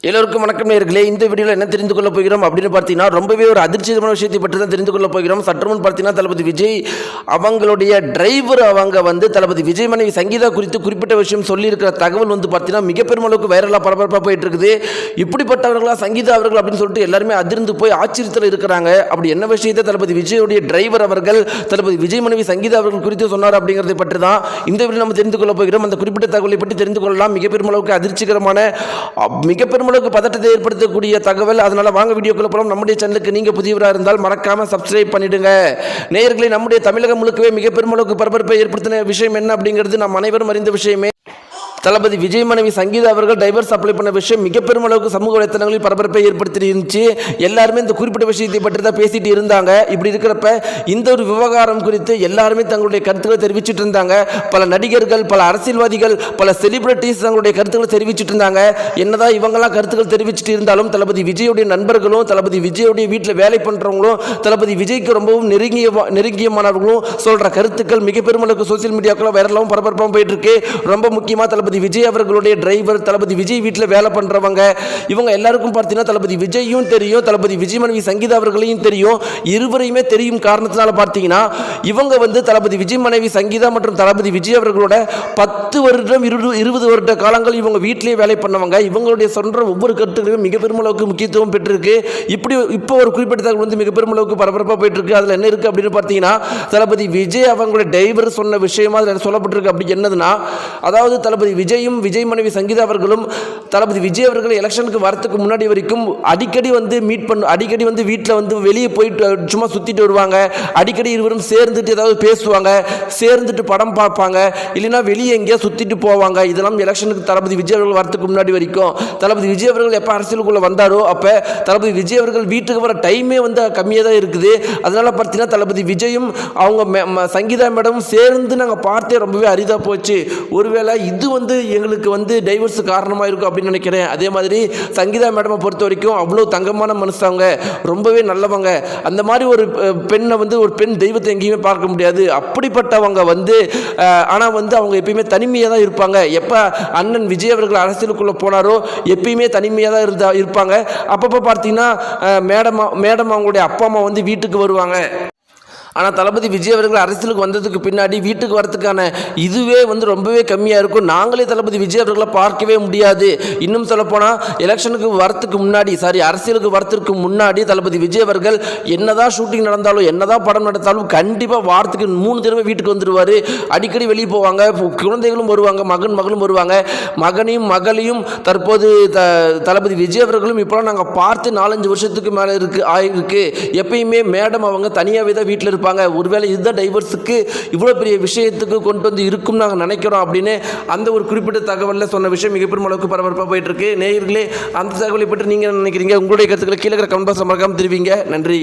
எல்லோருக்கும் வணக்கம் நேயர்களே. இந்த வீடியோவில் என்ன தெரிந்து கொள்ள போகிறோம் அப்படின்னு பார்த்தீங்கன்னா, ரொம்பவே ஒரு அதிர்ச்சியமான விஷயத்தை பற்றி தான் தெரிந்து கொள்ள போகிறோம். சற்று முன் பார்த்தீங்கன்னா, தளபதி விஜய் அவங்களுடைய டிரைவர் அவங்க தளபதி விஜய் மனைவி சங்கீதா குறித்து குறிப்பிட்ட விஷயம் சொல்லியிருக்கிற தகவல் பார்த்தீங்கன்னா மிக பெருமளவுக்கு வைரலாக பரபரப்பாக போயிட்டு இருக்குது. இப்படிப்பட்டவர்களா சங்கீதா அவர்கள் அப்படின்னு சொல்லிட்டு எல்லாருமே அதிர்ந்து போய் ஆச்சரியத்தில் இருக்கிறாங்க. அப்படி என்ன விஷயத்தை தளபதி விஜயுடைய டிரைவர் அவர்கள் தளபதி விஜய் மனைவி சங்கீதா அவர்கள் குறித்து சொன்னார் அப்படிங்கிறதை பற்றி தான் இந்த வீடியோ நம்ம தெரிந்து கொள்ள போகிறோம். அந்த குறிப்பிட்ட தகவலை பற்றி தெரிந்து கொள்ளலாம். மிக பெருமளவுக்கு அதிர்ச்சிகரமான மிக பெருமளவுக்கு பதட்டத்தை ஏற்படுத்தக்கூடிய தகவல். அதனால வாங்க வீடியோக்குள்ள போலாம். நம்முடைய சேனலுக்கு நீங்க புதியவராக இருந்தால் மறக்காம சப்ஸ்கிரைப் பண்ணிடுங்க. நேயர்களே, நம்முடைய தமிழகம் முழுக்கவே மிக பெருமளவுக்கு பரபரப்பை ஏற்படுத்தின விஷயம் என்ன அப்படிங்கிறது நாம் அனைவரும் அறிந்த விஷயமே. தளபதி விஜய் மனைவி சங்கீதா அவர்கள் டைவர்ஸ் அப்ளை பண்ண விஷயம் மிக பெருமளவுக்கு சமூக வலைத்தளங்களில் பரபரப்பை ஏற்படுத்தி இருந்துச்சு. எல்லாருமே இந்த குறிப்பிட்ட விஷயத்தை பற்றி தான் பேசிட்டு இருந்தாங்க. இப்படி இருக்கிறப்ப இந்த ஒரு விவகாரம் குறித்து எல்லாருமே தங்களுடைய கருத்துக்களை தெரிவிச்சுட்டு இருந்தாங்க. பல நடிகர்கள், பல அரசியல்வாதிகள், பல செலிபிரிட்டிஸ் தங்களுடைய கருத்துக்களை தெரிவிச்சுட்டு இருந்தாங்க. என்னதான் இவங்கெல்லாம் கருத்துக்கள் தெரிவிச்சுட்டு இருந்தாலும் தளபதி விஜயுடைய நண்பர்களும் தளபதி விஜயுடைய வீட்டில் வேலை பண்ணுறவங்களும் தளபதி விஜய்க்கு ரொம்பவும் நெருங்கியமானவர்களும் சொல்ற கருத்துக்கள் மிக பெருமளவுக்கு சோசியல் மீடியாக்களை வைரலாகவும் பரபரப்பாகவும் போயிட்டு இருக்கு. ரொம்ப முக்கியமாக தளபதி விஜய் அவர்களுடைய டிரைவர், தளபதி விஜய் வீட்டில் வேலை பண்றவங்க, இவங்க எல்லாருக்கும் பார்த்தீங்கன்னா தளபதி விஜயும் தெரியும், தளபதி விஜய் மனைவி சங்கீதா அவர்களையும் தெரியும். இருவரையுமே தெரியும் காரணத்தினால பார்த்தீங்கன்னா இவங்க தளபதி விஜய் மனைவி சங்கீதா மற்றும் தளபதி விஜய் அவர்களோட 10 வருடம் 20 வருட காலங்கள் இவங்க வீட்டிலேயே வேலை பண்ணவங்க. இவங்களுடைய சொல்ற ஒவ்வொரு கருத்துக்களும் மிக பெருமளவுக்கு முக்கியத்துவம் பெற்றிருக்கு. இப்போ ஒரு குறிப்பிட்ட தகவல் மிக பெருமளவுக்கு பரபரப்பாக போயிட்டு இருக்கு. அதில் என்ன இருக்கு அப்படின்னு பார்த்தீங்கன்னா, தளபதி விஜய் அவங்களுடைய டிரைவர் சொன்ன விஷயமா அதில் சொல்லப்பட்டிருக்கு. அப்படி என்னதுன்னா, அதாவது தளபதி விஜயும் விஜய் மனைவி சங்கீதா அவர்களும் தளபதி விஜய் அவர்கள் எலெக்ஷனுக்கு வரத்துக்கு முன்னாடி வரைக்கும் அடிக்கடி அடிக்கடி வீட்டில் வெளியே போயிட்டு சும்மா சுத்திட்டு வருவாங்க. அடிக்கடி இருவரும் சேர்ந்துட்டு ஏதாவது பேசுவாங்க, சேர்ந்துட்டு படம் பார்ப்பாங்க, இல்லைன்னா வெளியே எங்கேயா சுத்திட்டு போவாங்க. இதெல்லாம் எலெக்ஷனுக்கு தளபதி விஜய் அவர்கள் வரத்துக்கு முன்னாடி வரைக்கும். தளபதி விஜய் அவர்கள் எப்போ அரசியலுக்குள்ள வந்தாரோ அப்போ தளபதி விஜய் அவர்கள் வீட்டுக்கு வர டைமே கம்மியாக தான் இருக்குது. அதனால பார்த்தீங்கன்னா தளபதி விஜயும் அவங்க சங்கீதா மேடமும் சேர்ந்து நாங்கள் பார்த்தே ரொம்பவே அரிதாக போச்சு. ஒருவேளை இது எங்களுக்கு டைவர்ஸ் காரணமாக இருக்கும் அப்படின்னு நினைக்கிறேன். அதே மாதிரி சங்கீதா மேடமை பொறுத்த வரைக்கும் அவ்வளோ தங்கமான மனுஷங்க, ரொம்பவே நல்லவங்க. அந்த மாதிரி ஒரு பெண்ணை ஒரு பெண் தெய்வத்தை எங்கேயுமே பார்க்க முடியாது. அப்படிப்பட்டவங்க ஆனால் அவங்க எப்பயுமே தனிமையாக தான் இருப்பாங்க. எப்போ அண்ணன் விஜய் அவர்கள் அரசியலுக்குள்ளே போனாரோ எப்பயுமே தனிமையாக தான் இருப்பாங்க. அப்பப்போ பார்த்தீங்கன்னா மேடம் அவங்களுடைய அப்பா அம்மா வீட்டுக்கு வருவாங்க. ஆனால் தளபதி விஜய் அவர்கள் அரசியலுக்கு வந்ததுக்கு பின்னாடி வீட்டுக்கு வரதுக்கான இதுவே ரொம்பவே கம்மியாக இருக்கும். நாங்களே தளபதி விஜய் அவர்களை பார்க்கவே முடியாது. இன்னும் சொல்லப்போனால் எலெக்ஷனுக்கு வரத்துக்கு முன்னாடி அரசியலுக்கு வரத்துக்கு முன்னாடி தளபதி விஜய் அவர்கள் என்னதான் ஷூட்டிங் நடந்தாலும் என்னதான் படம் நடந்தாலும் கண்டிப்பாக வாரத்துக்கு 3 தடவை வீட்டுக்கு வந்துடுவார். அடிக்கடி வெளியே போவாங்க. குழந்தைகளும் வருவாங்க, மகளும் வருவாங்க. மகனையும் மகளையும் தற்போது தளபதி விஜய் அவர்களும் இப்போலாம் நாங்கள் பார்த்து 4-5 வருஷத்துக்கு மேலே ஆயிருக்கு. எப்பயுமே மேடம் அவங்க தனியாகவே தான் வீட்டில் இருப்பாங்க. ஒருவேளை இதுதான் டைவர்ஸுக்கு இவ்வளோ பெரிய விஷயத்துக்கு கொண்டு இருக்கும் நாங்கள் நினைக்கிறோம் அப்படின்னு அந்த ஒரு குறிப்பிட்ட தகவலில் சொன்ன விஷயம் மிக பெருமளவுக்கு பரபரப்பாக போயிட்டு இருக்கு. நேயர்களே, அந்த தகவலை பற்றி நீங்கள் நினைக்கிறீங்க? உங்களுடைய கருத்துக்களை கீழே கமெண்ட் பாக்ஸில் மறக்காமல் தெரிவிங்க. நன்றி.